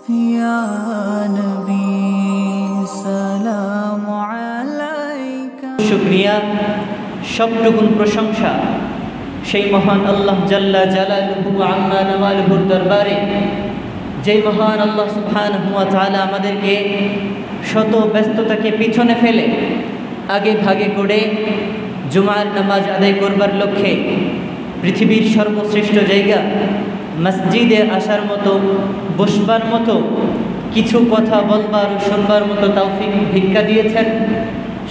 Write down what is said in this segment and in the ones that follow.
يا نبي سلام عليك শুকরিয়া সবটুকুন প্রশংসা সেই মহান আল্লাহ জাল্লা জালালুহু আম্মা নওয়ালুহুর দরবারে, যেই মহান আল্লাহ সুবহানাহু ওয়া তাআলা আমাদেরকে শত ব্যস্ততাকে পিছনে ফেলে আগে ভাগে করে জুমার নামাজ আদায় করবার লক্ষ্যে পৃথিবীর সর্বশ্রেষ্ঠ জায়গা মসজিদে আসার মতো, বসবার মতো, কিছু কথা বলবার ও শুনবার মতো তৌফিক ভিক্ষা দিয়েছেন।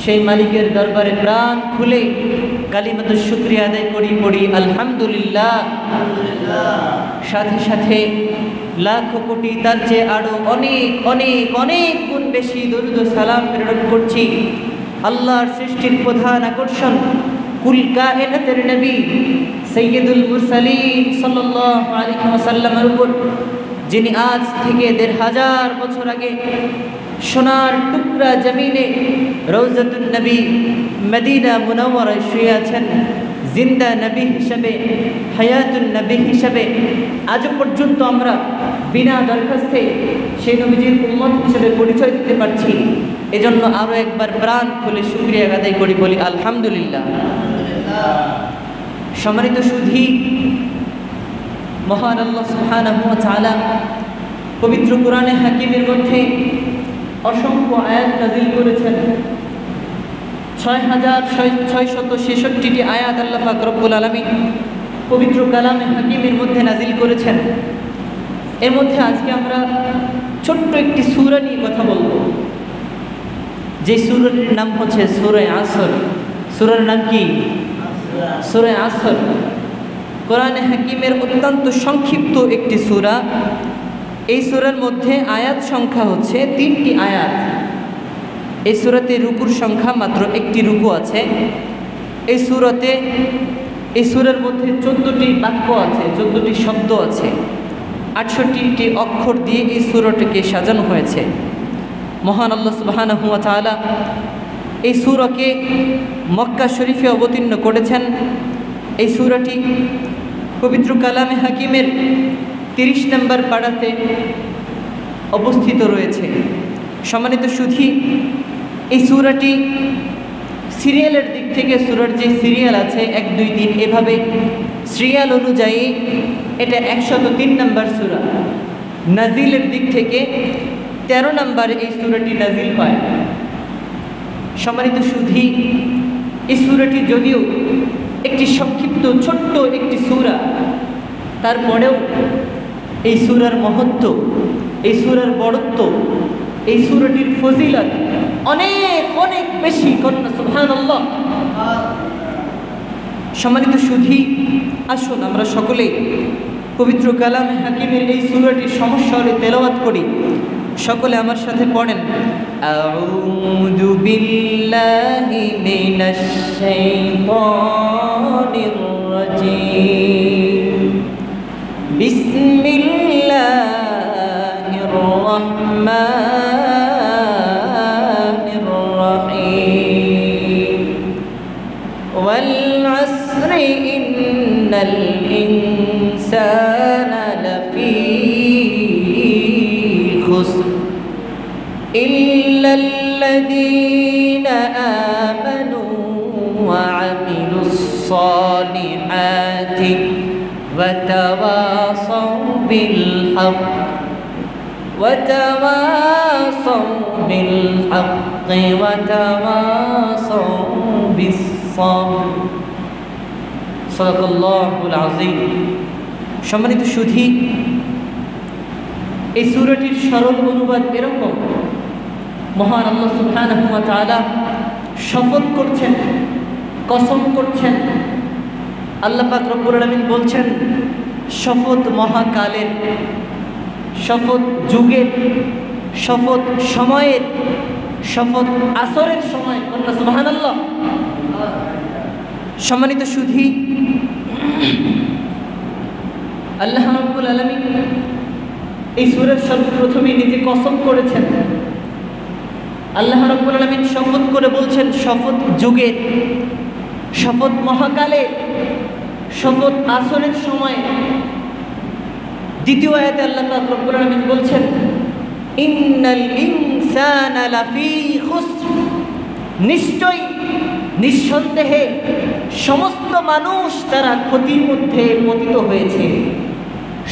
সেই মালিকের দরবারে প্রাণ খুলে কালিমাতুশ শুকরিয়া আদায় পড়ি আলহামদুলিল্লাহ। সাথে সাথে লাখো কোটি তার চেয়ে আরও অনেক অনেক অনেক গুণ বেশি দরুদ ও সালাম প্রেরণ করছি আল্লাহর সৃষ্টির প্রধান আকর্ষণ কুল কায়নাতের নবী সৈয়দুল মুরসালিন সাল্লাল্লাহু আলাইহি ওয়াসাল্লামের উপর, যিনি আজ থেকে ১৫০০ বছর আগে সোনার টুকরা জমিনে রওজাতুন নবী মদিনা মুনাওয়ারায় শুয়ে আছেন, জিন্দা নবী হিসাবে, হায়াতুন নবী হিসাবে। আজ পর্যন্ত আমরা বিনা দরখাস্তে সেই নবীজির উম্মত হিসেবে পরিচয় দিতে পারছি। এজন্য আরও একবার প্রাণ খুলে শুকরিয়া আদায় করি, বলি আলহামদুলিল্লাহ। সম্মানিত সুধী, মহান আল্লাহ সুবহানাহু ওয়া তাআলা পবিত্র কোরআনে হাকিমের মধ্যে অসংখ্য আয়াত নাযিল করেছেন। ৬৬৬৬টি আয়াত আল্লাহ পাক রব্বুল আলামিন পবিত্র কালামে হাকিমের মধ্যে নাযিল করেছেন। এর মধ্যে আজকে আমরা ছোট্ট একটি সূরা নিয়ে কথা বলবো, যে সূরাটির নাম হচ্ছে সূরা আসর। সূরার নাম কি? সূরা আসর। কোরআনে হাকিমের অত্যন্ত সংক্ষিপ্ত একটি সূরা। এই সূরার মধ্যে আয়াত সংখ্যা হচ্ছে ৩টি আয়াত। এই সূরাতে রুকুর সংখ্যা মাত্র একটি রুকু আছে। এই সূরার মধ্যে ১৪টি বাক্য আছে, ১৪টি শব্দ আছে, ৬৮টি অক্ষর দিয়ে এই সূরাটিকে সাজানো হয়েছে। মহান আল্লাহ সুবহানাহু ওয়া তাআলা এই সূরাকে মক্কা শরীফে অবতীর্ণ করেছেন। এই সূরাটি পবিত্র কালামে হাকিমের ৩০ নম্বর পাড়াতে অবস্থিত রয়েছে। সম্মানিত সুধী, এই সূরাটি সিরিয়ালের দিক থেকে সূরার যে সিরিয়াল আছে ১, ২, ৩ এভাবে সিরিয়াল অনুযায়ী এটা ১০৩ নম্বর সূরা। নাজিলের দিক থেকে ১৩ নম্বরে এই সূরাটি নাজিল হয়। সম্মানিত সুধী, এই সূরাটি যদিও একটি সংক্ষিপ্ত ছোট্ট একটি সূরা, তারপরেও এই সূরার মহত্ব, এই সূরার বড়ত্ব, এই সূরাটির ফজিলত অনেক অনেক বেশি। কন্যা সুবহানাল্লাহ। সম্মানিত সুধী, আসুন আমরা সকলে পবিত্র কালামে হাকিমের এই সূরাটির সমস্বরে তেলাওয়াত করি। সকলে আমার সাথে পড়েন, আউযু বিল্লাহি মিনাশ শাইতানির রাজীম, বিসমিল্লাহির রাহমানির রাহিম, ওয়াল আসরি ইন্নাল ইনসানা লাফী খুসর ইল্লাল্লাযীনা আমানু ওয়া আমিলুস সালিহাতি ওয়া তাওয়াসাউ বিল হক ওয়া তাওয়াসাউ বিল হক্কি ওয়া তাওয়াসাউ বিস সাবর। সাদাকাল্লাহুল আযীম। সম্মানিত সুধী, এই সূরাটির সরল অনুবাদ এরকম, মহান আল্লাহ সুবহানাহু ওয়া তাআলা শপথ করছেন, কসম করছেন। আল্লাহ পাক রব্বুল আলামিন বলছেন, শপথ মহাকালের, শপথ যুগের, শপথ সময়ের, শপথ আসরের সময়। কন্যা সুবহানাল্লাহ। সম্মানিত সুধী, আল্লাহ রাব্বুল আলামিন এই সূরার সর্বপ্রথমে নিজে কসম করেছেন। আল্লাহ রাব্বুল আলামিন শপথ করে বলছেন, শপথ যুগের, শপথ মহাকালের, শপথ আসরের সময়। দ্বিতীয় আয়াতে আল্লাহ পাক রব্বুল আলামিন বলছেন, ইন্নাল ইনসানা লাফি খুসর, নিশ্চয়ই নিঃসন্দেহে সমস্ত মানুষ তারা ক্ষতির মধ্যে পতিত হয়েছে,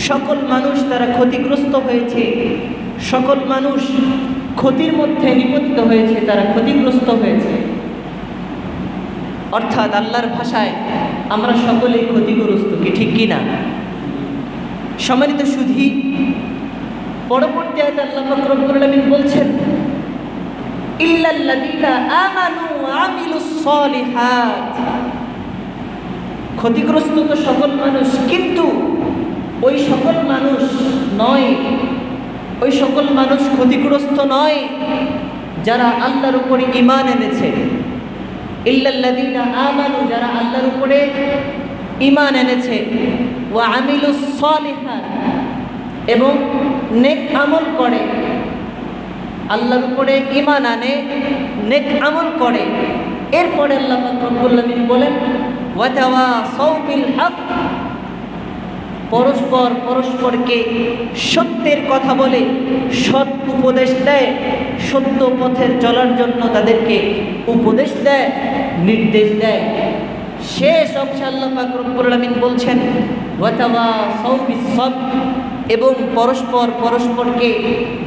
সকল মানুষ তারা ক্ষতিগ্রস্ত হয়েছে, সকল মানুষ ক্ষতির মধ্যে নিপতিত হয়েছে, তারা ক্ষতিগ্রস্ত হয়েছে। অর্থাৎ আল্লাহর ভাষায় আমরা সকলেই ক্ষতিগ্রস্ত, কি ঠিক কিনা? সম্মানিত সুধী, পরবর্তী আয়াতে আল্লাহ পাক রব্বুল আলামিন বলছেন ইল্লাল্লাযীনা আমানু ওয়া আমিলুস সলিহাত, ক্ষতিগ্রস্ত তো সকল মানুষ, কিন্তু ওই সকল মানুষ নয়, ওই সকল মানুষ ক্ষতিগ্রস্ত নয় যারা আল্লাহর উপরে ঈমান এনেছে। ইল্লাল্লাযীনা আমানু, যারা আল্লাহর উপরে ঈমান এনেছে, ওয়া আমিলুস সলিহাত, এবং নেক আমল করে, আল্লাহর উপরে ঈমান আনে, নেক আমল করে। এরপরে আল্লাহ পাক রব্বুল আলামিন বলেন ওয়া তাওয়াসাউ বিল হক, পরস্পর পরস্পরকে সত্যের কথা বলে সৎ উপদেশ দেয়, সত্য পথে চলার জন্য তাদেরকে উপদেশ দেয়, নির্দেশ দেয়। শেষ অংশে আল্লাহ পাক রব্বুল আলামিন বলছেন ওয়া তাওয়াসাউ বিস সবর, এবং পরস্পর পরস্পরকে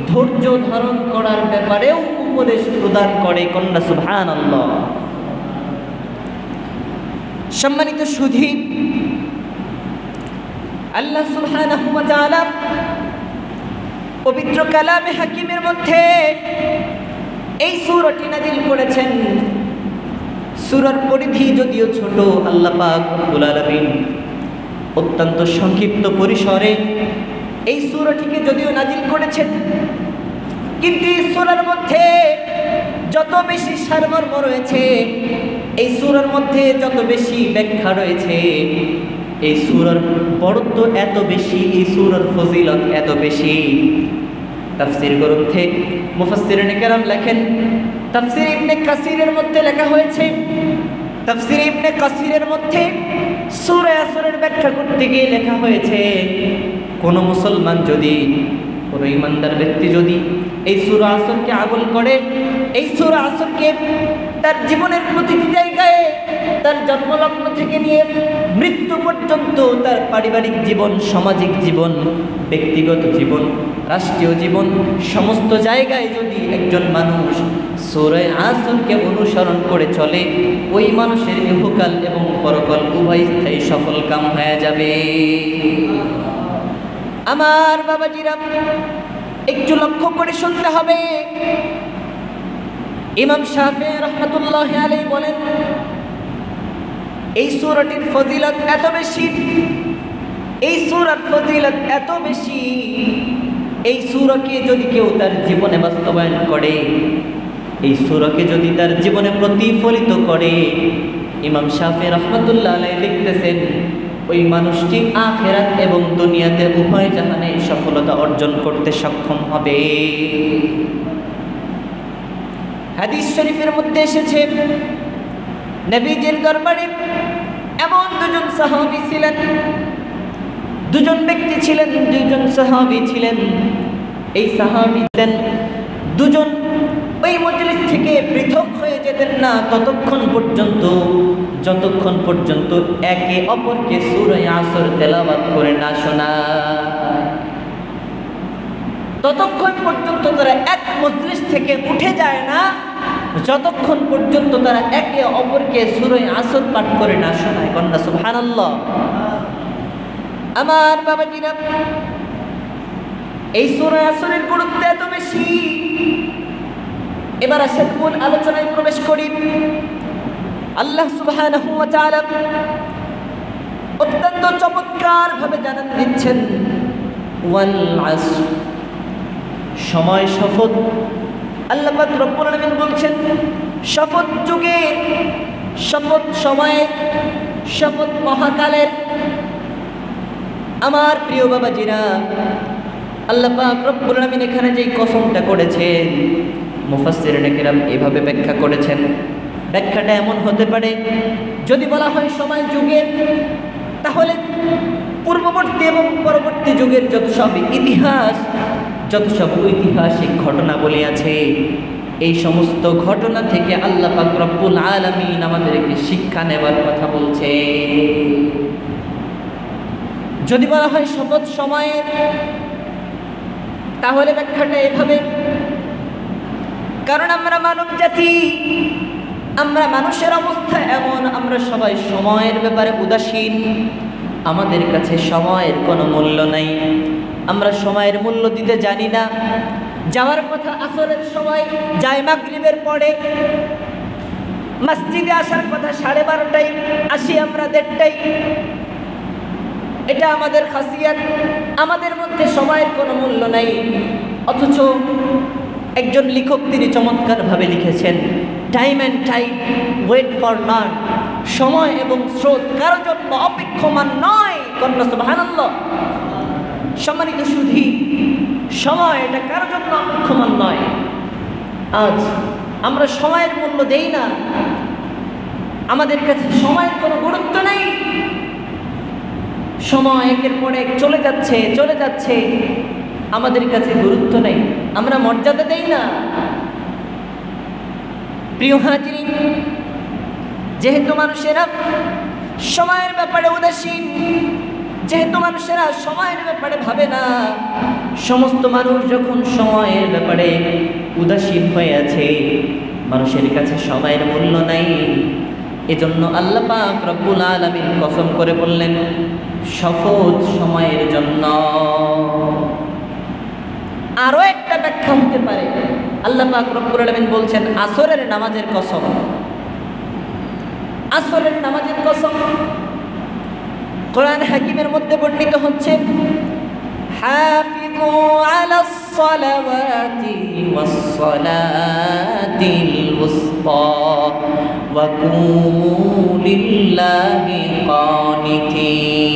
ধৈর্য ধারণ করার ব্যাপারেও উপদেশ প্রদান করে। কন্যা সুবহানাল্লাহ। সম্মানিত সুধী, আল্লাহ সুবহানাহু ওয়া তাআলা পবিত্র কালামে হাকিমের মধ্যে এই সূরাটি নাযিল করেছেন। সূরার পরিধি যদিও ছোট, আল্লাহ পাক রব্বুল আলামিন অত্যন্ত সংক্ষিপ্ত পরিসরে এই সূরাটিকে যদিও নাযিল করেছেন, কিন্তু এই সূরার মধ্যে যত বেশি সারমর্ম রয়েছে, এই সূরার মধ্যে যত বেশি ব্যাখ্যা রয়েছে, এই সূরার বড়ত্ব এত বেশি, এই সূরার ফজিলত এত বেশি। তাফসীর গ্রন্থে মুফাসসিরিনে কেরাম লেখেন, তাফসীর ইবনে কাসিরের মধ্যে লেখা হয়েছে, তাফসীর ইবনে কাসিরের মধ্যে সূরা আসরের ব্যাখ্যা করতে গিয়ে লেখা হয়েছে, কোন মুসলমান যদি, কোন ইমানদার ব্যক্তি যদি এই সূরা আসরকে আমল করে, এই সূরা আসরকে তার জীবনের প্রতিটি জায়গায়, তার জন্মলগ্ন থেকে নিয়ে মৃত্যু পর্যন্ত, তার পারিবারিক জীবন, সামাজিক জীবন, ব্যক্তিগত জীবন, রাষ্ট্রীয় জীবন, সমস্ত জায়গায় যদি একজন মানুষ সূরা আসরকে অনুসরণ করে চলে, ওই মানুষের ইহকাল এবং পরকাল উভয় স্থায়ী সফল কাম হয়ে যাবে। আমার বাবাজিরা, একটু লক্ষ্য করে শুনতে হবে। ইমাম শাফিঈ রাহমাতুল্লাহি আলাইহি বলেন, এই সূরাটির ফজিলত এত বেশি, এই সূরার ফজিলত এত বেশি, এই সূরাকে যদি কেউ তার জীবনে বাস্তবায়ন করে, এই সূরাকে যদি তার জীবনে প্রতিফলিত করে, ইমাম শাফিঈ রাহমাতুল্লাহি আলাইহি লিখতেছেন, ওই মানুষটি আখিরাত এবং দুনিয়াতে উভয় জাহানে সফলতা অর্জন করতে সক্ষম হবে। হাদিস শরীফের মধ্যে এসেছে, নবীজির দরবারে এমন দুজন সাহাবী ছিলেন, দুজন ব্যক্তি ছিলেন, দুজন সাহাবী ছিলেন। এই সাহাবী ছিলেন দুজন, ওই মজলিস থেকে পৃথক হয়ে যেতেন না ততক্ষণ পর্যন্ত, যতক্ষণ পর্যন্ত একে অপরকে সূরা আসর তেলাওয়াত করে না শোনায়, ততক্ষণ পর্যন্ত তারা এক মজলিস থেকে উঠে যায় না, যতক্ষণ পর্যন্ত তারা একে অপরকে সূরা আসর পাঠ করে না শোনায়। কন্যা সুবহানাল্লাহ। আমার বাবাজিরা, এই সূরা আসরের গুরুত্ব এত বেশি। এবার আসেন মূল আলোচনায় প্রবেশ করি। আল্লাহ সুবহানাহু ওয়া তাআলা অত্যন্ত চমৎকার ভাবে জানান দিচ্ছেন, ওয়াল আসর, সময় শপথ। আল্লাহ পাক রব্বুল আলামিন বলছেন, শপথ যুগের, শপথ সময়ের, শপথ মহাকালের। আমার প্রিয় বাবাজিরা, আল্লাহ পাক রব্বুল আলামিন এখানে যে কসমটা করেছেন, মুফাসসিরিনে কেরাম এভাবে ব্যাখ্যা করেছেন। ব্যাখ্যাটা এমন হতে পারে, যদি বলা হয় সময় যুগের, তাহলে পূর্ববর্তী এবং পরবর্তী যুগের যত সব ইতিহাস, যত সব ঐতিহাসিক ঘটনাবলী আছে, এই সমস্ত ঘটনা থেকে আল্লাহ পাক রব্বুল আলামিন আমাদেরকে শিক্ষা নেবার কথা বলছে। যদি বলা হয় শপথ সময়ের, তাহলে ব্যাখ্যাটা এভাবে, কারণ আমরা মানব জাতি, আমরা মানুষের অবস্থা এমন, আমরা সবাই সময়ের ব্যাপারে উদাসীন। আমাদের কাছে সময়ের কোনো মূল্য নাই, আমরা সময়ের মূল্য দিতে জানি না। যাওয়ার কথা আসরের সময়, যায় মাগরিবের পরে। মসজিদে আসার কথা 12:30টায়, আসি আমরা 1:30টায়। এটা আমাদের খাসিয়াত, আমাদের মধ্যে সময়ের কোনো মূল্য নাই। অথচ একজন লেখক তিনি চমৎকারভাবে লিখেছেন, time and tide wait for none. সময় এবং স্রোত কারোর জন্য অপেক্ষমান নয়। কন্যা সুবহানাল্লাহ। সম্মানিত সুধী, সময় এটা কারোর জন্য অপেক্ষমান নয়। আজ আমরা সময়ের মূল্য দেই না, আমাদের কাছে সময়ের কোনো গুরুত্ব নেই। সময় একের পর এক চলে যাচ্ছে, আমাদের কাছে গুরুত্ব নেই, আমরা মর্যাদা দেই না। প্রিয় হাজিরিন, যেহেতু মানুষেরা সময়ের ব্যাপারে উদাসীন, যেহেতু মানুষেরা সময়ের ব্যাপারে ভাবে না, সমস্ত মানুষ যখন সময়ের ব্যাপারে উদাসীন হয়ে আছে, মানুষের কাছে সময়ের মূল্য নাই। এজন্য আল্লাহ পাক রব্বুল আলামিন কসম করে বললেন, শপথ সময়ের জন্য। আরো একটা ব্যাখ্যা হতে পারে, আল্লাহ পাক রব্বুল আলামিন বলছেন আসরের নামাজের কসম। আসরের নামাজের কসম কোরআন হাকিমের মধ্যে বর্ণিত হচ্ছে, হাফিযু আলাস সালাওয়াতি ওয়াস সালাতিল উসতা ওয়া কুমু লিল্লাহি কানিতিন।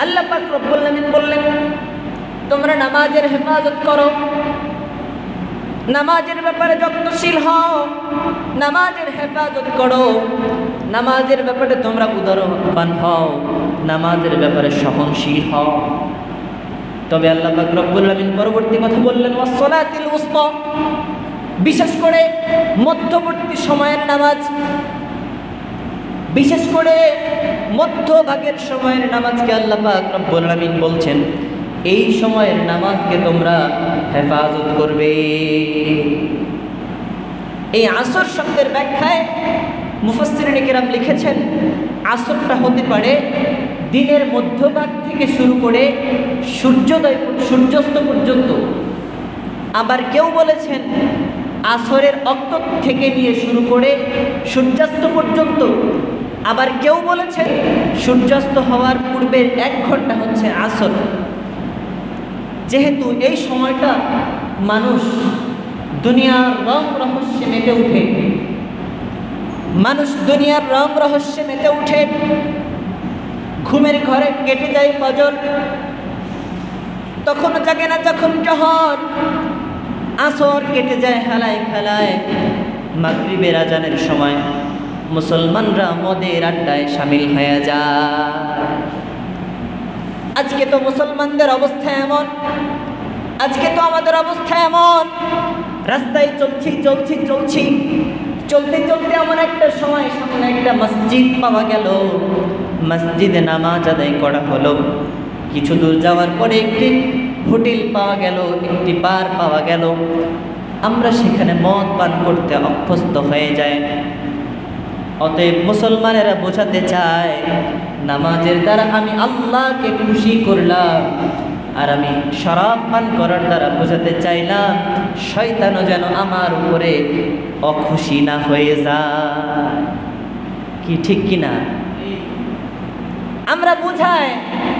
আল্লাহ পাক রব্বুল আলামিন বললেন, তোমরা নামাজের হেফাজত করো, নামাজের ব্যাপারে যত্নশীল হও, নামাজের হেফাজত করো, নামাজের ব্যাপারে তোমরা উদারবান হও, নামাজের ব্যাপারে সহনশীল হও। তবে আল্লাহ পাক রব্বুল আলামিন পরবর্তী কথা বললেন, ওয়াসসালাতিল উসতা, বিশেষ করে মধ্যবর্তী সময়ের নামাজ, বিশেষ করে মধ্যভাগের সময়ের নামাজকে আল্লাহ পাক রব্বুল আলামিন বলছেন, এই সময়ের নামাজকে তোমরা হেফাজত করবে। এই আসর শব্দের ব্যাখ্যায় মুফাসসিরিনে কেরাম লিখেছেন, আসরটা হতে পারে দিনের মধ্যভাগ থেকে শুরু করে সূর্যাস্ত পর্যন্ত। আবার কেউ বলেছেন আসরের অক্ত থেকে নিয়ে শুরু করে সূর্যাস্ত পর্যন্ত। আবার কেউ বলেছেন সূর্যাস্ত হওয়ার পূর্বের 1 ঘন্টা হচ্ছে আসর। যেহেতু এই সময়টা মানুষ দুনিয়ার রং রহস্যে মেতে উঠে, মানুষ দুনিয়ার রং রহস্যে মেতে উঠে, ঘুমের ঘরে কেটে যায় ফজর, তখন জাগে না যখন জোহর, আসর কেটে যায় হেলায় খেলায়, মাগরিবের আজানের সময় মুসলমানরা মদের আড্ডায় শামিল হয়ে যায়। আজকে তো মুসলমানদের অবস্থা এমন, আজকে তো আমাদের অবস্থা এমন, রাস্তায় চলতে এমন একটা সময় সামনে একটা মসজিদ পাওয়া গেল, মসজিদে নামাজ আদায় করা হলো। কিছু দূর যাওয়ার পরে একটি হোটেল পাওয়া গেল, একটি বার পাওয়া গেল। আমরা সেখানে মদ পান করতে অভ্যস্ত হয়ে যায়। অতএব মুসলমানেরা বোঝাতে চায়, নামাজের দ্বারা আমি আল্লাহকে খুশি করলাম, আর আমি শরাব পান করার দ্বারা বোঝাতে চাইলাম শয়তানও যেন আমার উপরে অখুশি না হয়ে যায়। কি ঠিক কিনা? আমরা বোঝাই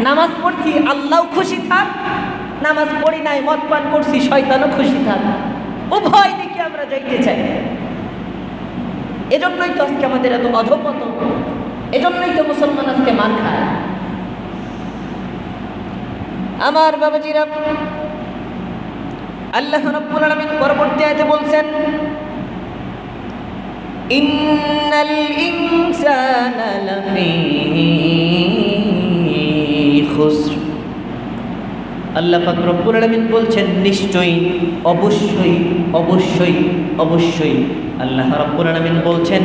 নামাজ পড়ছি আল্লাহ খুশি থাক, নামাজ পড়ি নাই মদ পান করছি শয়তানও খুশি থাক, উভয় দিকে আমরা যাইতে চাই। এজন্যই তো আজকে আমাদের এত অধঃপতন, এজন্যই তো মুসলমান আজকে মার খায়। আমার বাবাজিরা, আল্লাহ রাব্বুল আলামিন পরবর্তী আয়াতে বলছেন, ইন্নাল ইনসানা লাফি খুসর আল্লাহ পাক রব্বুল আলামিন বলছেন নিশ্চয়ই, অবশ্যই, অবশ্যই, অবশ্যই। আল্লাহ রব্বুল আলামিন বলছেন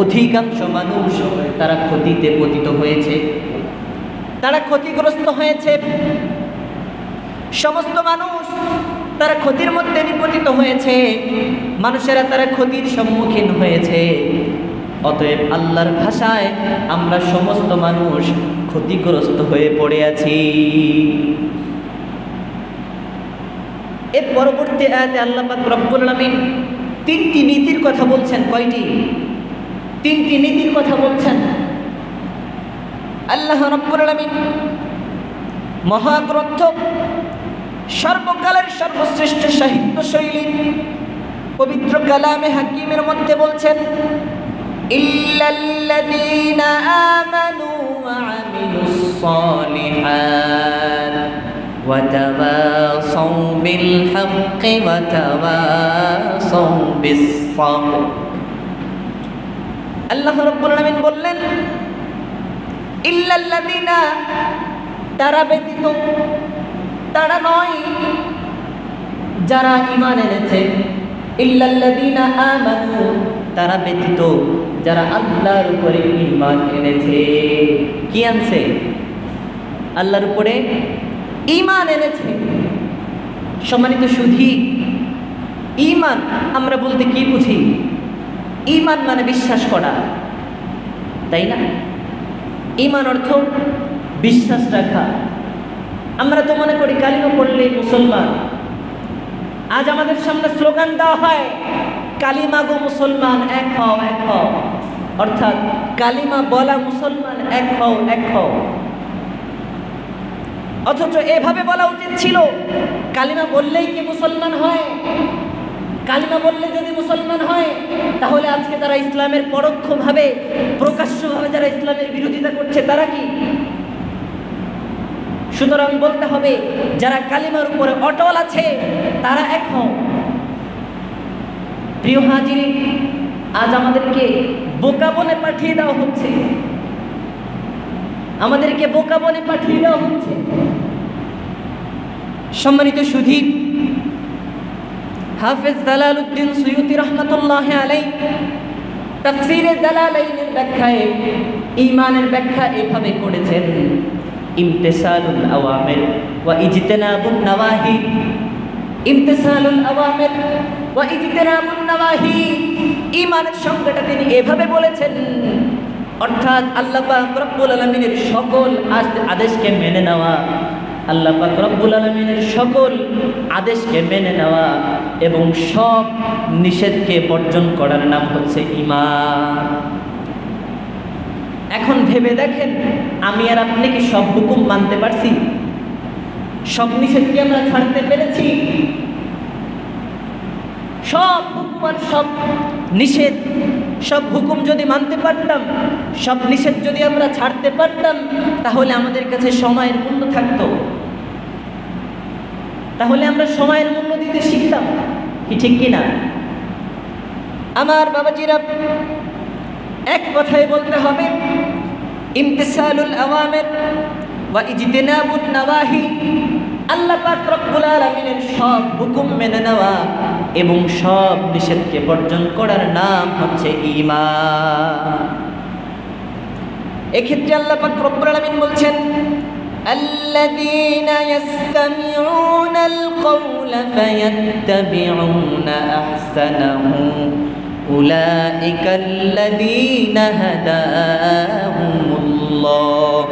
অধিকাংশ মানুষ তারা ক্ষতিতে পতিত হয়েছে, তারা ক্ষতিগ্রস্ত হয়েছে। সমস্ত মানুষ তারা ক্ষতির মধ্যে নিপতিত হয়েছে, মানুষেরা তারা ক্ষতির সম্মুখীন হয়েছে। অতএব আল্লাহর ভাষায় আমরা সমস্ত মানুষ ক্ষতিগ্রস্ত হয়ে পড়ে আছি। এর পরবর্তী আয়াতে আল্লাহ পাক রব্বুল আলামিন তিনটি নীতির কথা বলছেন। কয়টি? তিনটি নীতির কথা বলছেন। আল্লাহ রব্বুল আলামিন মহাগ্রন্থ, সর্বকালের সর্বশ্রেষ্ঠ সাহিত্য শৈলী পবিত্র কালামে হাকিমের মধ্যে বলছেন ইল্লাল্লাযীনা আমানু ওয়া আমিলুস সালিহাত ওয়া তাওয়াসাউ বিল হাক্কি ওয়া তাওয়াসাউ বিস সাবর। আল্লাহ রাব্বুল আলামিন বললেন ইল্লাল্লাযীনা, তারা ব্যতীত, তারা নয় যারা ঈমান এনেছে। ইল্লাল্লাযীনা আমানু, তারা ব্যতীত যারা আল্লাহর উপরে ঈমান এনেছে। কি আনছে? আল্লাহর উপরে ঈমান এনেছে। সম্মানিত সুধী, ঈমান আমরা বলতে কি বুঝি? ঈমান মানে বিশ্বাস করা, তাই না? ঈমান অর্থ বিশ্বাস রাখা। আমরা তো মনে করি কালিমা পড়লেই মুসলমান। আজ আমাদের সামনে স্লোগান দেওয়া হয় কালিমা গো মুসলমান, এক হও, এক হও। অর্থাৎ কালিমা বলা মুসলমান, এক হও, এক হও। অথচ এভাবে বলা উচিত ছিল কালিমা বললেই কি মুসলমান হয়? কালিমা বললে যদি মুসলমান হয় তাহলে আজকে তারা ইসলামের পরোক্ষভাবে, প্রকাশ্যভাবে যারা ইসলামের বিরোধিতা করছে তারা কি? সুতরাং বলতে হবে যারা কালিমার উপরে অটল আছে তারা এক হও। প্রিয় হাজিরিন, আজ আমাদেরকে বোকা বলে পাঠিয়ে দেওয়া হচ্ছে, আমাদেরকে বোকা বলে পাঠিয়ে দেওয়া হচ্ছে। সম্মানিত সুধী, হাফেজ জালালউদ্দিন সুয়ুতি রাহমাতুল্লাহি আলাইহি তাফসীরে জালালাইনের ব্যাখ্যায় ঈমানের ব্যাখ্যা এভাবে করেছেন ইমতিসালুল আওয়ামির ওয়া ইজতিনাবুন নাওয়াহি। ইমতিসালুল আওয়ামির ওয়া ইজতিনাবুন নাওয়াহি, ঈমানের সংজ্ঞাটা তিনি এভাবে বলেছেন, অর্থাৎ আল্লাহ পাক রব্বুল আলামিনের সকল আদেশকে মেনে নেওয়া, আল্লাহ পাক রব্বুল আলামিনের সকল আদেশকে মেনে নেওয়া এবং সব নিষেধকে বর্জন করার নাম হচ্ছে ঈমান। এখন ভেবে দেখেন, আমি আর আপনি কি সব হুকুম মানতে পারছি? সব নিষেধ কি আমরা ছাড়তে পেরেছি? সব হুকুম আর সব নিষেধ, সব হুকুম যদি মানতে পারতাম, সব নিষেধ যদি আমরা ছাড়তে পারতাম, তাহলে আমাদের কাছে সময়ের মূল্য থাকতো, তাহলে আমরা সময়ের মূল্য দিতে শিখতাম। কি ঠিক কিনা? আমার বাবাজিরা, এক কথায় বলতে হবে ইমতিসালুল আওয়ামির ওয়া ইজতিনাবুন নাওয়াহি, আল্লাহ পাক রব্বুল আলামিনের সব হুকুম মেনে নেওয়া এবং সব নিষেধকে বর্জন করার নাম হচ্ছে ঈমান। এক্ষেত্রে আল্লাহ পাক রব্বুল আলামিন বলছেন الذين يستمعون القول فيتبعون أحسنه أولئك الذين هداهم الله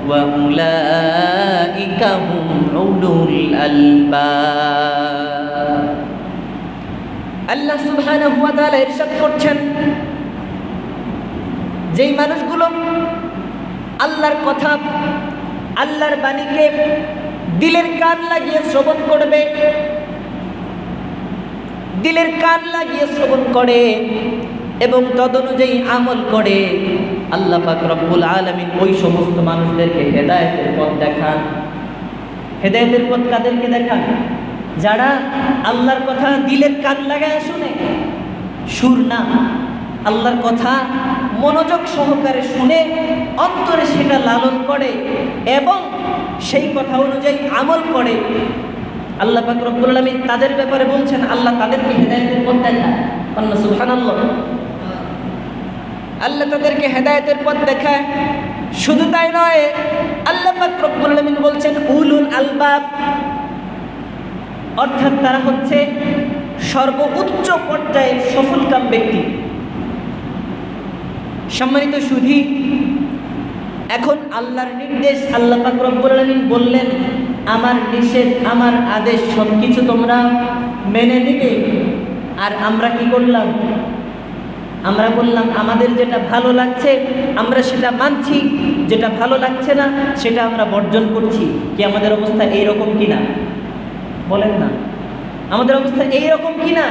وأولئك هم أولو الألباب। আল্লাহ সুবহানাহু ওয়া তাআলা ইরশাদ করছেন, যেই মানুষগুলো আল্লাহর কথা, আল্লাহর বাণীকে দিলের কান লাগিয়ে শ্রবণ করবে, দিলের কান লাগিয়ে শ্রবণ করে এবং তদনুযায়ী আমল করে, আল্লাহ পাক রব্বুল আলামিন ওই সমস্ত মানুষদেরকে হেদায়েতের পথ দেখান। হেদায়েতের পথ কাদেরকে দেখান? যারা আল্লাহর কথা দিলের কান লাগায় শুনে, সুর না, আল্লাহর কথা মনোযোগ সহকারে শুনে অন্তরে সেটা লালন করে এবং সেই কথা অনুযায়ী আমল করে, আল্লাহ পাক রব্বুল আলামিন তাদের ব্যাপারে বলছেন আল্লাহ তাদেরকে হেদায়েতের পথ দেখায়। আল্লাহ সুবহানাল্লাহ, আল্লাহ তাদেরকে হেদায়েতের পথ দেখায়। শুধু তাই নয়, আল্লাহ পাক রব্বুল আলামিন বলছেন উলুল আলবাব, অর্থাৎ তারা হচ্ছে সর্বোচ্চ পর্যায়ের সফলকাম ব্যক্তি। সম্মানিত সুধী, এখন আল্লাহর নির্দেশ, আল্লাহ পাক রব্বুল আলামিন বললেন আমার নিষেধ আমার আদেশ সব কিছু তোমরা মেনে নিবে। আর আমরা কি করলাম? আমরা বললাম আমাদের যেটা ভালো লাগছে আমরা সেটা মানছি, যেটা ভালো লাগছে না সেটা আমরা বর্জন করছি। কি আমাদের অবস্থা এইরকম কিনা? বলেন না, আমাদের অবস্থা এইরকম কিনা?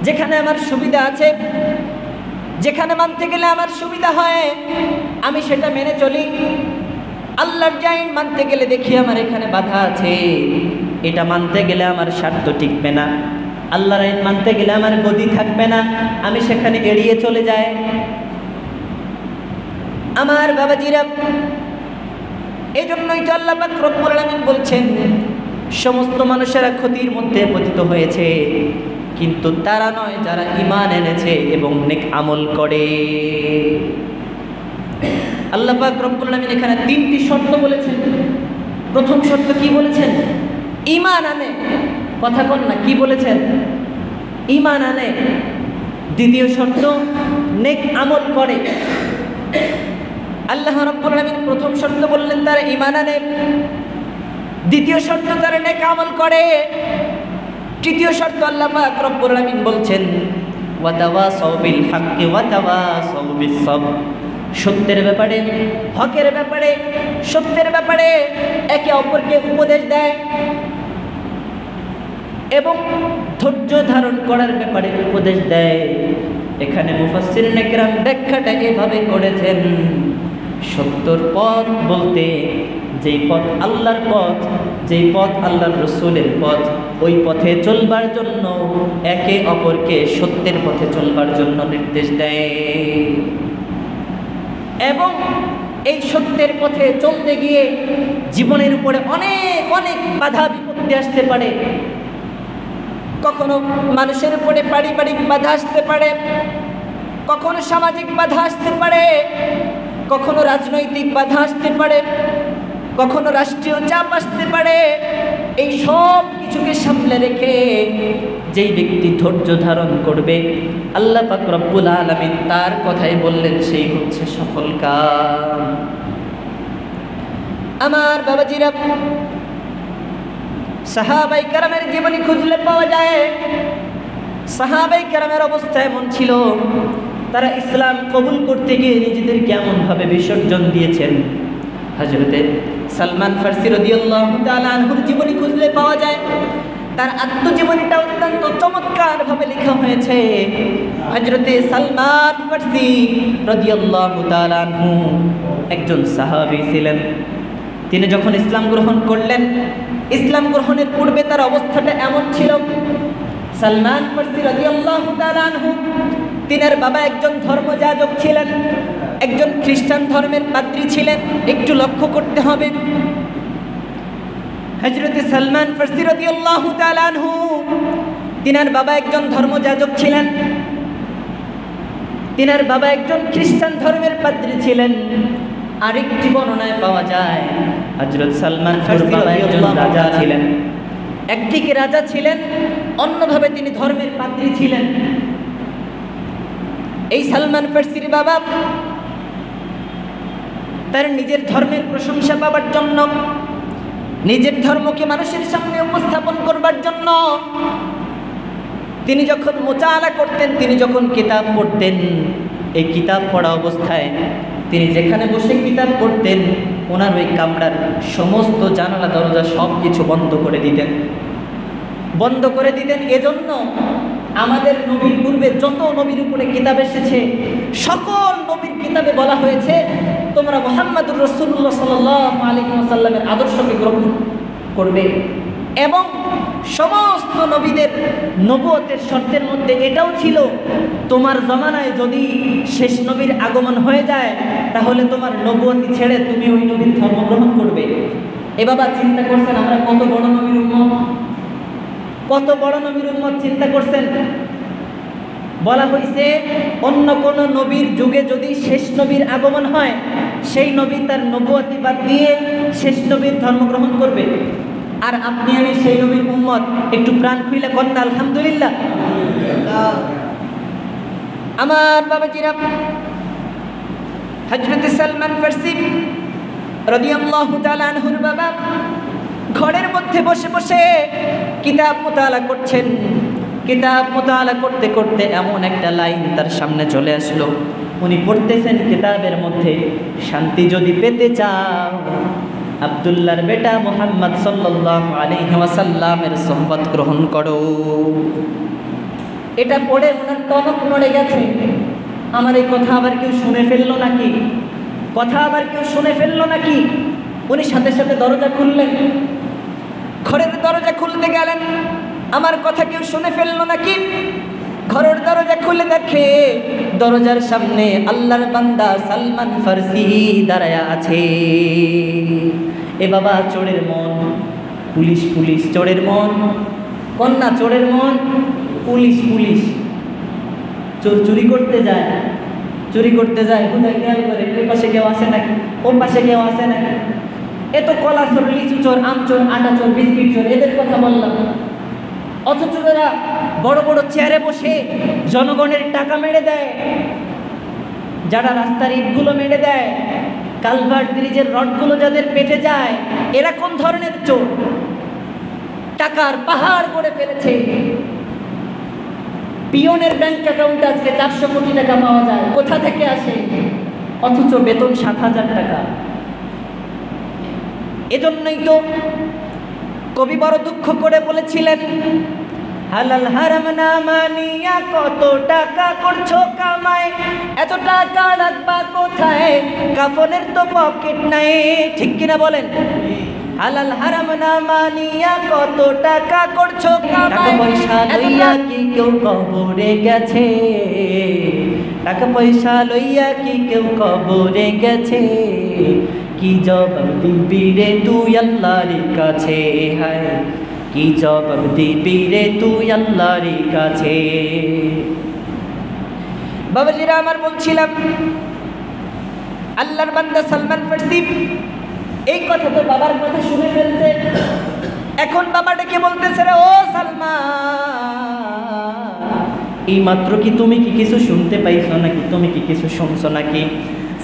যেখানে আমার সুবিধা আছে, যেখানে মানতে গেলে আমার সুবিধা হয় আমি সেটা মেনে চলি। আল্লাহর আইন মানতে গেলে দেখি আমার এখানে বাধা আছে, এটা মানতে গেলে আমার স্বার্থ টিকবে না, আল্লাহর আইন মানতে গেলে আমার গদি থাকবে না, আমি সেখানে এড়িয়ে চলে যাই। আমার বাবাজিরা, এই জন্যই তো আল্লাহ পাক রব্বুল আলামিন বলছেন সমস্ত মানুষেরা ক্ষতির মধ্যে পতিত হয়েছে, কিন্তু তারা নয় যারা ঈমান এনেছে এবং নেক আমল করে। আল্লাহ পাক রব্বুল আলামিন এখানে তিনটি শর্ত বলেছেন। প্রথম শর্ত কি বলেছেন? ঈমান আনে। কথা বল না, কি বলেছেন? ঈমান আনে। দ্বিতীয় শর্ত নেক আমল করে। আল্লাহ রাব্বুল আলামিন প্রথম শর্ত বললেন তারা ঈমান আনে, দ্বিতীয় শর্ত তারা নেক আমল করে, তৃতীয় শর্ত আল্লাহ পাক রব্বুল আলামিন বলছেন ওয়া তাওয়াসাউ বিল হাক্কি ওয়া তাওয়াসাউ বিস সাবর। সত্যের ব্যাপারে, হকের ব্যাপারে, সত্যের ব্যাপারে একে অপরকে উপদেশ দেয় এবং ধৈর্য ধারণ করার ব্যাপারে উপদেশ দেয়। এখানে মুফাসসিরিনে কেরাম ব্যাখ্যাটা এভাবে করেছেন, সত্যর পথ বলতে যেই পথ আল্লাহর পথ, যেই পথ আল্লাহর রসুলের পথ, ওই পথে চলবার জন্য একে অপরকে সত্যের পথে চলবার জন্য নির্দেশ দেয়। এবং এই সত্যের পথে চলতে গিয়ে জীবনের উপরে অনেক অনেক বাধা বিপত্তি আসতে পারে। কখনো মানুষের উপরে পারিবারিক বাধা আসতে পারে, কখনো সামাজিক বাধা আসতে পারে, কখনো রাজনৈতিক বাধা আসতে পারে, কখনো রাষ্ট্রীয় চাপ আসতে পারে। এই সব কিছুকে সামলে রেখে যেই ব্যক্তি ধৈর্য ধারণ করবে, আল্লাহ পাক রব্বুল আলামিন তার কথাই বললেন সেই হচ্ছে সফলকাম। আমার বাবাজিরা, সাহাবায়ে কেরামের জীবনী খুঁজলে পাওয়া যায় সাহাবায়ে কেরামের অবস্থা এমন ছিল, তারা ইসলাম কবুল করতে গিয়ে নিজেদের কেমনভাবে বিসর্জন দিয়েছেন। হযরতে সালমান ফারসি রাদিয়াল্লাহু তাআলা আনহুর জীবনী খুঁজলে পাওয়া যায়, তার আত্মজীবনীটা অত্যন্ত চমৎকারভাবে লেখা হয়েছে। হযরতে সালমান ফারসি রাদিয়াল্লাহু তাআলা আনহু একজন সাহাবী ছিলেন। তিনি যখন ইসলাম গ্রহণ করলেন, ইসলাম গ্রহণের পূর্বে তার অবস্থাটা এমন ছিল, সালমান ফারসি রাদিয়াল্লাহু তাআলা আনহু তিনার বাবা একজন ধর্মযাজক ছিলেন, একজন খ্রিস্টান ধর্মের পাদ্রী ছিলেন। একটু লক্ষ্য করতে হবে, হযরতে সালমান ফারসি রাদিয়াল্লাহু তাআলা আনহু তিনার বাবা একজন ধর্মযাজক ছিলেন, তিনার বাবা একজন খ্রিস্টান ধর্মের পাদ্রী ছিলেন। আরেকটি বর্ণনায় পাওয়া যায় হযরত সালমান ফারসি একজন রাজা ছিলেন। একদিকে রাজা ছিলেন, অন্যভাবে তিনি ধর্মের পাদ্রী ছিলেন। এই সালমান ফারসির বাবা তার নিজের ধর্মের প্রশংসা পাবার জন্য, নিজের ধর্মকে মানুষের সামনে উপস্থাপন করবার জন্য তিনি যখন মুতাআলা করতেন, তিনি যখন কিতাব পড়তেন, এই কিতাব পড়া অবস্থায় তিনি যেখানে বসে কিতাব পড়তেন ওনার ওই কামরার সমস্ত জানালা দরজা সব কিছু বন্ধ করে দিতেন, বন্ধ করে দিতেন। এজন্য আমাদের নবীর পূর্বে যত নবীর উপরে কিতাব এসেছে সকল নবীর কিতাবে বলা হয়েছে তোমরা মুহাম্মাদুর রাসূলুল্লাহ সাল্লাল্লাহু আলাইহি ওয়াসাল্লামের আদর্শকে গ্রহণ করবে এবং সমস্ত নবীদের নবুয়তের শর্তের মধ্যে এটাও ছিল, তোমার জমানায় যদি শেষ নবীর আগমন হয়ে যায় তাহলে তোমার নবুয়তি ছেড়ে তুমি ওই নবীর ধর্ম গ্রহণ করবে। এ বাবা চিন্তা করছেন আমরা কত বড় নবীর উম্মত, কত বড় নবীর উম্মত চিন্তা করছেন। বলা হয়েছে অন্য কোন নবীর যুগে যদি শেষ নবীর আগমন হয় সেই নবী তার নবুয়তি বাদ দিয়ে শেষ নবীর ধর্ম গ্রহণ করবে। আর আপনি আমি সেই নবীর উম্মত, একটু প্রাণ খুইলা কন্যা আলহামদুলিল্লাহ। আমার বাবাজিরা, হযরত সালমান ফারসি রাদিয়াল্লাহু তাআলা আনহুর বাবা ঘরের মধ্যে বসে বসে কিতাব মুতালা করছেন। কিতাব মুতালা করতে করতে এমন একটা লাইন তার সামনে চলে আসলো। উনি পড়তেছেন কিতাবের মধ্যে, শান্তি যদি পেতে চাও আব্দুল্লাহর বেটা মুহাম্মদ সাল্লাল্লাহু আলাইহি ওয়াসাল্লামের সুহবত গ্রহণ করো। এটা পড়ে ওনার টনক নড়ে গেছে। আমার এই কথা আবার কেউ শুনে ফেললো নাকি, কথা আবার কেউ শুনে ফেললো নাকি। উনি সাথে সাথে দরজা খুললেন, ঘরের দরজা খুলতে গেলেন, আমার কথা কেউ শুনে ফেললো নাকি। ঘরের দরজা খুলে দেখে দরজার সামনে আল্লাহর বান্দা সালমান ফারসি দাঁড়ায়া আছে। এ বাবা চোরের মন, পুলিশ পুলিশ, চোরের মন, কন্যা চোরের মন, পুলিশ পুলিশ। চোর চুরি করতে যায়, চুরি করতে যায় হুদা খেয়াল করে ওই পাশে কেউ আসে নাকি, ওর পাশে কেউ আসে নাকি। এ তো কলা চোর, লিচু চোর, আম চোর, আটা চোর, বিস্কিট চোর, এদের কথা বললাম। অথচ যারা বড় বড় চেয়ারে বসে জনগণের টাকা মেরে দেয়, যারা রাস্তার ইটগুলো মেরে দেয়, কালভার্ট ব্রিজের রডগুলো যাদের পেটে যায়, এরা কোন ধরনের চোর? টাকার পাহাড় করে ফেলেছে। পিয়নের ব্যাংক অ্যাকাউন্টে আজকে 400 কোটি টাকা পাওয়া যায়, কোথা থেকে আসে? অথচ বেতন 7,000 টাকা। এজন্যই তো কবি বড় দুঃখ করে বলেছিলেন, হালাল হারাম না মানিয়া কত টাকা করছো কামায়, এত টাকা রাখবা কোথায়, কাফনের তো পকেট নাই। ঠিক কিনা বলেন? হালাল হারাম না মানিয়া কত টাকা করছো কামায়, টাকা পয়সা লইয়া কি কেউ কবরে গেছে, টাকা পয়সা লইয়া কি কেউ কবরে গেছে, কি জবাব দিবি রে তুই আল্লাহর কাছে, হায় কি জবাব দিবি রে তুই আল্লাহর কাছে। বাবাজিরা আমার বলছিলাম, আল্লাহর বান্দা সালমান ফারসি এই কথা তো বাবার কথা শুনে ফেলছে। এখন বাবা ডেকে বলতেছে, রে ও সালমান, এই মাত্র কি তুমি কি কিছু শুনতে পাইছো নাকি, তুমি কি কিছু শুনছো নাকি?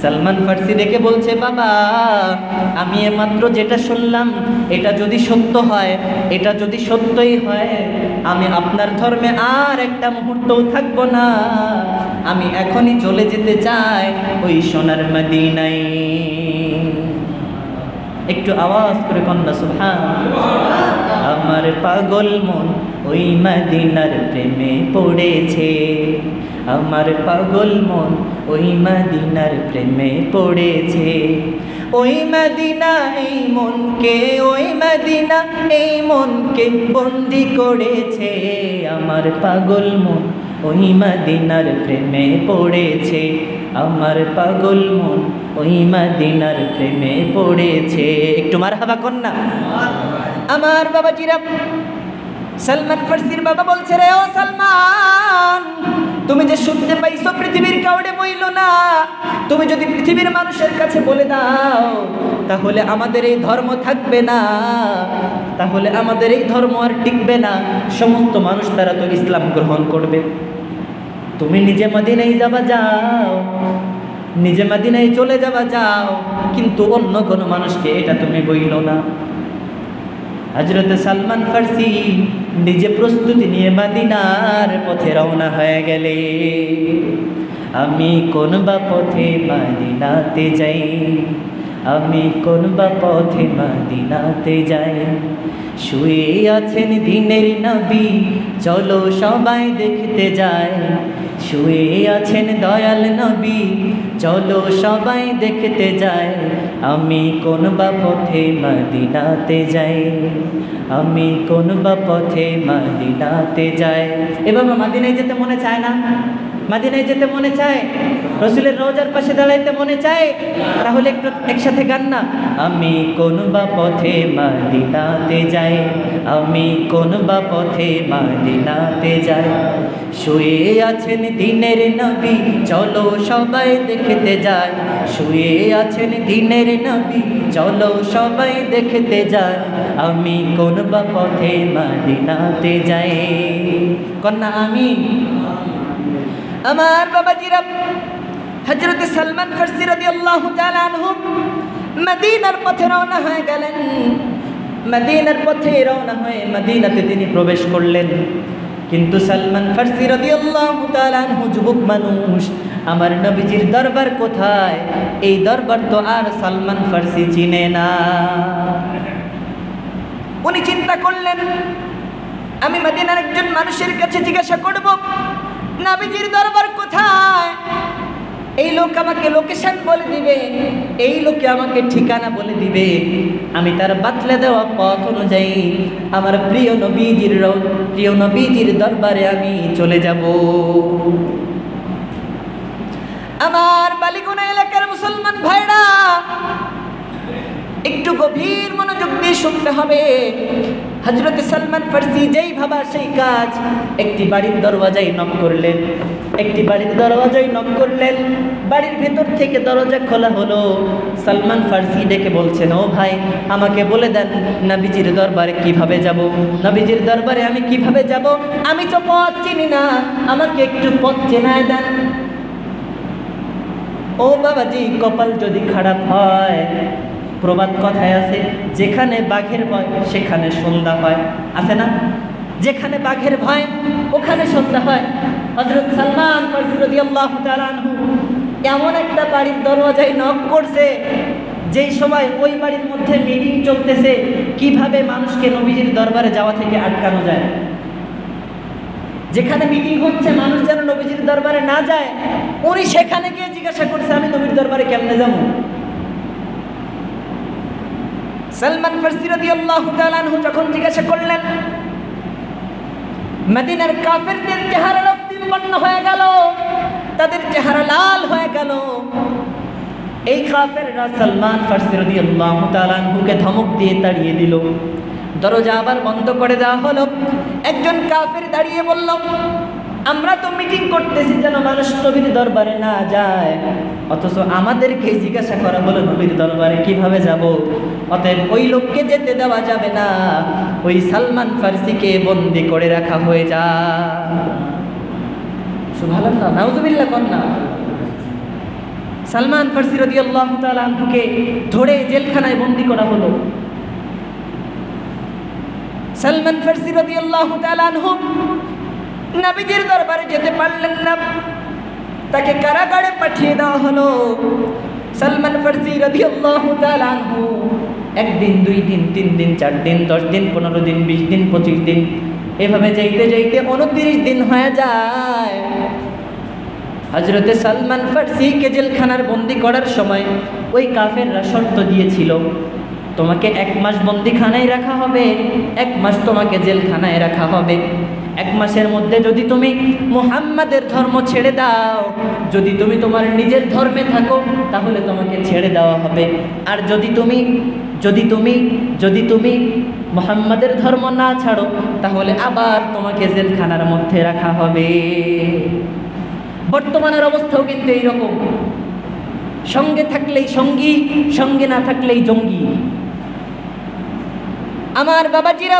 সালমান ফারসি দেখে বলছে, বাবা আমি মাত্র যেটা শুনলাম এটা যদি সত্য হয়, এটা যদি সত্যই হয়, আমি আপনার ধর্মে আর একটা মুহূর্তও থাকবো না। আমি এখনই চলে যেতে চাই ওই সোনার মদিনায়। একটু আওয়াজ করে কন্যা সুবহানাল্লাহ। আমার পাগল মন ওই মদিনার প্রেমে পড়েছে, আমার পাগল মন ওই মদিনার প্রেমে পড়েছে। ওই মদিনা এই মনকে, ওই মদিনা এই মনকে বন্দি করেছে, আমার পাগল মন ওই মদিনার প্রেমে পড়েছে, আমার পাগল মন ওই মদিনার প্রেমে পড়েছে। একটু মারহাবা কন্যা। আমার বাবাজিরা, সালমান ফারসির বাবা বলছে, রে ও সালমান, তুমি যে শুনতে পাইছো পৃথিবীর কাউরে বইল না, তুমি যদি পৃথিবীর মানুষের কাছে বলে দাও তাহলে আমাদের এই ধর্ম থাকবে না, তাহলে আমাদের এই ধর্ম আর টিকবে না, সমস্ত মানুষ তারা তো ইসলাম গ্রহণ করবে। তুমি নিজে মদিনায় যাবা যাও, নিজে মদিনায় চলে যাবা যাও, কিন্তু অন্য কোনো মানুষকে এটা তুমি বইল না। হযরত সালমান ফারসি নিজে প্রস্তুতি নিয়ে মদিনার পথে রওনা হয়ে গেলে, আমি কোন বা পথে মদিনাতে যাই, আমি কোন বা পথে মদিনাতে যাই, শুয়ে আছেন দিনের নবী, চলো সবাই দেখতে যায়, শুয়ে আছেন দয়াল নবী, চলো সবাই দেখতে যাই, আমি কোন বা পথে মদিনাতে যাই, আমি কোন বা পথে মদিনাতে যাই। এভাবে মদিনায় যেতে মনে চায় না? মদিনায় যেতে মনে চায়? রসুলের রওজার পাশে দাঁড়াইতে মনে চায়? তাহলে একটু একসাথে গান না, আমি কোন বা পথে মদিনাতে যাই, আমি কোন বা পথে মদিনাতে যাই। শুয়ে আছেন দিনের নবী, চলো সবাই দেখতে যাই, শুয়ে আছেন দিনের নবী, চলো সবাই দেখতে যাই, আমি কোন বা পথে মদিনাতে যাই। কন্যা আমি। আমার বাবাজিরা, হযরত সালমান ফারসি রাদিয়াল্লাহু তাআলা আনহু মদিনার পথে রওনা হয়ে গেলেন। মদিনার পথে রওনা হয়ে মদিনাতে তিনি প্রবেশ করলেন। কিন্তু সালমান ফারসি রাদিয়াল্লাহু তাআলা আনহু যুবক মানুষ, আমার নবীজির দরবার কোথায়? এই দরবার তো আর সালমান ফারসি চিনে না। উনি চিন্তা করলেন, আমি মদিনার একজন মানুষের কাছে জিজ্ঞাসা করব নবীজির দরবার কোথায়। এই লোক আমাকে লোকেশন বলে দিবে, এই লোকে আমাকে ঠিকানা বলে দিবে, আমি তার বাতলে দেওয়া পথ অনুযায়ী আমার প্রিয় নবীজির দরবারে আমি চলে যাব। আমার বালিগোনা এলাকার মুসলমান ভাইরা, একটু গভীর মনোযোগ দিয়ে শুনতে হবে। হযরত সালমান ফারসি যেই ভাবা সেই কাজ। একটি বাড়ির দরওয়াজায় নক করলেন, একটি বাড়ির দরওয়াজায় নক করলেন, বাড়ির ভেতর থেকে দরজা খোলা হলো। সালমান ফারসি ডেকে বলছেন, ও ভাই, আমাকে বলে দেন নবীজির দরবারে কিভাবে যাব, নবীজির দরবারে আমি কিভাবে যাব, আমি তো পথ চিনি না, আমাকে একটু পথ চেনায় দেন। ও বাবাজি, কপাল যদি খারাপ হয়, প্রবাদ কথায় আছে, যেখানে বাঘের ভয় সেখানে সন্ধ্যা হয়, আছে না? যেখানে বাঘের ভয় ওখানে সন্ধ্যা হয়। হযরত সালমান ফারসি রাদিয়াল্লাহু তাআলা আনহু এমন একটা বাড়ির দরওয়াজায় নক করছে, যেই সময় ওই বাড়ির মধ্যে মিটিং চলতেছে, কিভাবে মানুষকে নবীজির দরবারে যাওয়া থেকে আটকানো যায়। যেখানে মিটিং হচ্ছে, মানুষ যেন নবীজির দরবারে না যায়, উনি সেখানে গিয়ে জিজ্ঞাসা করছে, আমি নবীর দরবারে কেমনে যাব? সালমান ফারসি রাদিয়াল্লাহু তাআলা আনহু যখন জিজ্ঞাসা করলেন, মদিনার কাফেরদের চেহারা রক্তিম হয়ে গেল, তাদের চেহারা লাল হয়ে গেল। এই কাফেররা সালমান ফারসি রাদিয়াল্লাহু তাআলা আনহুকে ধমক দিয়ে তাড়িয়ে দিল। দরজা আবার বন্ধ করে দেওয়া হলো। একজন কাফের দাঁড়িয়ে বলল, আমরা তো মিটিং করতেছি যেন মানুষ নবীর দরবারে না যায়, অথচ আমাদেরকে জিজ্ঞাসা করা হলো নবীর দরবারে কিভাবে যাব। অতএব ওই লোককে যেতে দেওয়া যাবে না, ওই সালমান ফারসিকে বন্দি করে রাখা হয়ে যায়। সুবহানাল্লাহ, নাউযুবিল্লাহ কন্যা। সালমান ফারসি রাদিয়াল্লাহু তাআলা আনহুকে ধরে জেলখানায় বন্দি করা হলো। সালমান ফারসি রাদিয়াল্লাহু তাআলা আনহু নবীজির দরবারে যেতে পারলেন না, তাকে কারাগারে পাঠিয়ে দেওয়া হলো। সালমান ফারসি রাদিয়াল্লাহু তাআলা আনহু একদিন, 2 দিন, 3 দিন, 4 দিন, 10 দিন, 15 দিন, 20 দিন, 25 দিন, এভাবে যাইতে যাইতে 29 দিন হয়ে যায়। হযরতে সালমান ফারসিকে জেলখানার বন্দি করার সময় ওই কাফেররা শর্ত দিয়েছিল, তোমাকে 1 মাস বন্দিখানায় রাখা হবে, 1 মাস তোমাকে জেলখানায় রাখা হবে। 1 মাসের মধ্যে যদি তুমি মুহাম্মাদের ধর্ম ছেড়ে দাও, যদি তুমি তোমার নিজের ধর্মে থাকো, তাহলে তোমাকে ছেড়ে দেওয়া হবে। আর যদি তুমি মুহাম্মাদের ধর্ম না ছাড়ো, তাহলে আবার তোমাকে জেলখানার মধ্যে রাখা হবে। বর্তমানের অবস্থাও কিন্তু এইরকম, সঙ্গে থাকলেই সঙ্গী, সঙ্গে না থাকলেই জঙ্গি। আমার বাবাজিরা,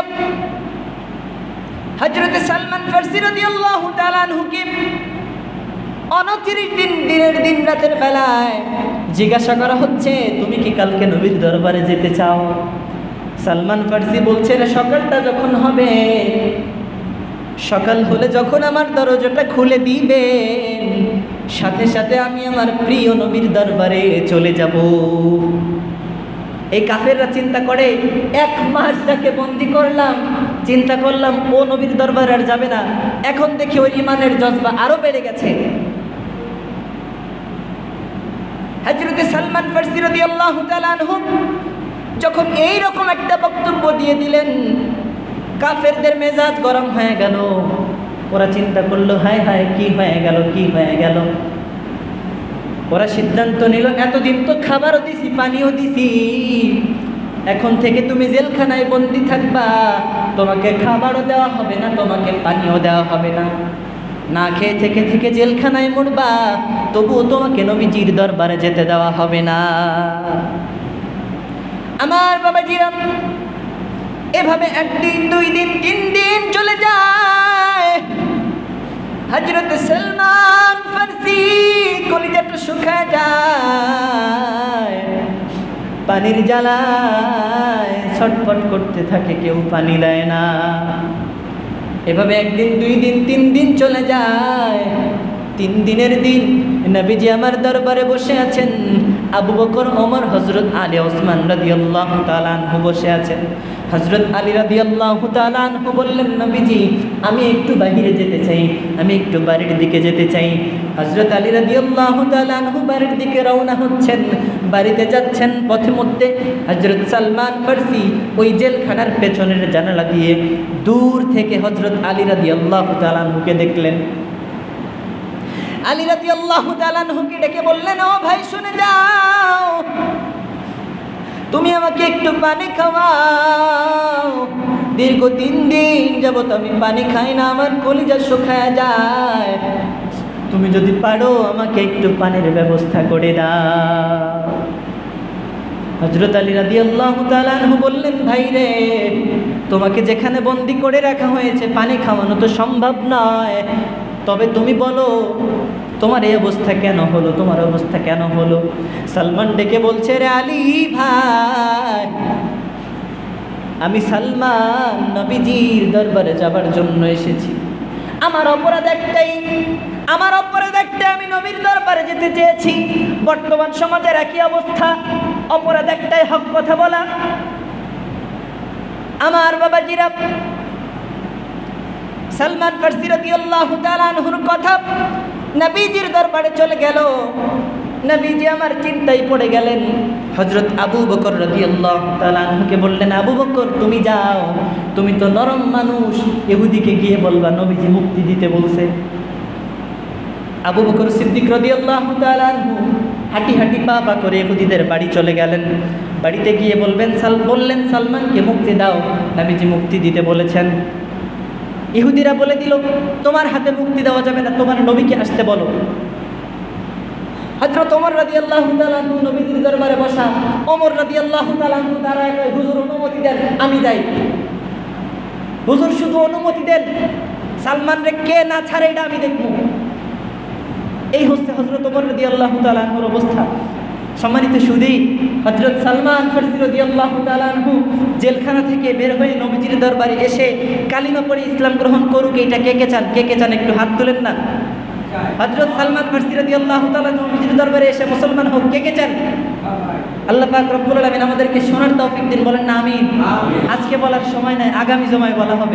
হযরত সালমান ফারসি রাদিয়াল্লাহু তাআলা আনহুকে 29 দিনের দিন রাতের বেলায় জিজ্ঞাসা করা হচ্ছে, তুমি কি কালকে নবীর দরবারে যেতে চাও? সালমান ফারসি বলছে, সকালটা যখন হবে, সকাল হলে যখন আমার দরজাটা খুলে দিবেন, সাথে সাথে আমি আমার প্রিয় নবীর দরবারে চলে যাব। এই কাফেররা চিন্তা করে, 1 মাস তাকে বন্দি করলাম, চিন্তা করলাম ও নবীর দরবারে আর যাবে না। এখন দেখি ওর ইমানের জজবা আরো বেড়ে গেছে। হযরত সালমান ফারসি রাদিয়াল্লাহু তাআলা আনহু যখন এই রকম একটা বক্তব্য দিয়ে দিলেন, কাফেরদের মেজাজ গরম হয়ে গেল। ওরা চিন্তা করলো, হায় হায় কি হয়ে গেল, কি হয়ে গেল। ওরা সিদ্ধান্ত নিল, এতদিন তো খাবারও দিছি, পানিও দিছি, এখন থেকে তুমি জেলখানায় বন্দি থাকবা, তোমাকে খাবারও দেওয়া হবে না, তোমাকে পানিও দেওয়া হবে না, না খেয়ে থেকে থেকে জেলখানায় মরবা, তবুও তোমাকে নবীজির দরবারে যেতে দেওয়া হবে না। আমার বাবাজিরা, এভাবে একদিন, 2 দিন, 3 দিন চলে যায়। হযরত সালমান ফারসি কলিজাটা শুকায় যায়, পানির জ্বালায় ছটফট করতে থাকে, কেউ পানি দেয় না। এভাবে একদিন, 2 দিন, 3 দিন চলে যায়। 3 দিনের দিন নবীজি আমার দরবারে বসে আছেন। আবু বকর, ওমর, হযরত আলী, ওসমান রাদিয়াল্লাহু তাআলা আনহু বসে আছেন। হযরত আলী রাদিয়াল্লাহু তাআলা আনহু বললেন, নবীজি আমি একটু বাইরে যেতে চাই, আমি একটু বাড়ির দিকে যেতে চাই। হযরত আলী রাদিয়াল্লাহু তাআলা আনহু বাড়ির দিকে রওনা হচ্ছেন, বাড়িতে যাচ্ছেন। পথে মধ্যে হযরত সালমান ফারসি ওই জেলখানার পেছনের জানালা দিয়ে দূর থেকে হযরত আলী রাদিয়াল্লাহু তাআলা আনহুকে দেখলেন। আলী রাদিয়াল্লাহু তাআলা আনহুকে ডেকে বললেন, ও ভাই শুনে যাও, তুমি আমাকে একটু পানি খাওয়াও। দীর্ঘ 3 দিন যাবত আমি পানি খাই না, আমার কলিজা শুকায় যায়, তুমি যদি পারো আমাকে একটু পানির ব্যবস্থা করে দাও। হযরত আলী রাদিয়াল্লাহু তাআলা আনহু বললেন, ভাই রে, তোমাকে যেখানে বন্দি করে রাখা হয়েছে পানি খাওয়ানো তো সম্ভব নয়, তবে তুমি বলো তোমার এই অবস্থা কেন হলো, তোমার অবস্থা কেন হলো। সালমান ডেকে বলছে, রে আলী ভাই, আমি সালমান নবীজির দরবারে যাবার জন্য এসেছি। আমার অপরাধ একটাই, আমি নবীর দরবারে যেতে চেয়েছি। বর্তমান সমাজের একই অবস্থা, অপরাধ একটাই, হক কথা বলা। আমার বাবাজিরা, সালমান ফারসি রাদিয়াল্লাহু তাআলা আনহুর কথা নবীজির দরবারে চলে গেল। নবীজি আমার চিন্তায় পড়ে গেলেন। হযরত আবু বকর রাদিয়াল্লাহু তাআলা আনহুকে বললেন, আবু বকর তুমি যাও, তুমি তো নরম মানুষ, ইহুদিকে গিয়ে বলবা নবীজি মুক্তি দিতে বলছে। আবু বকর সিদ্দিক রাদিয়াল্লাহু তাআলা আনহু হাঁটি হাঁটি পা পা করে ইহুদিদের বাড়ি চলে গেলেন। বাড়িতে গিয়ে বললেন সালমানকে মুক্তি দাও, নবীজি মুক্তি দিতে বলেছেন। ইহুদিরা বলে দিল, তোমার হাতে মুক্তি দেওয়া যাবে না, তোমার নবীকে আসতে বলো। হযরত ওমর রাদিয়াল্লাহু তাআলা আনহু নবীর দরবারে বসা। ওমর রাদিয়াল্লাহু তাআলা আনহু দাঁড়ায় কয়, হুজুর অনুমতি দেন, আমি যাই। হুজুর শুধু অনুমতি দেন, সালমান রে কে না ছাড়ে এটা আমি দেখব। এই হচ্ছে হযরত ওমর রাদিয়াল্লাহু তাআলা আনহুর অবস্থা। সম্মানিত সুধী, হযরত সালমান ফারসি রাদিয়াল্লাহু তাআলা আনহু জেলখানা থেকে বের হয়ে নবীজির দরবারে এসে কালিমা পড়ে ইসলাম গ্রহণ করুক, এটা কে কে চান? কে কে চান একটু হাত তুলেন না। হযরত সালমান ফারসি রাদিয়াল্লাহু তাআলা নবীজির দরবারে এসে মুসলমান হোক, কে কে চান? আল্লাহ পাক রব্বুল আলামিন আমাদেরকে শোনার তৌফিক দিন, বলেন না আমিন। আজকে বলার সময় নাই, আগামী জমায় বলা হবে।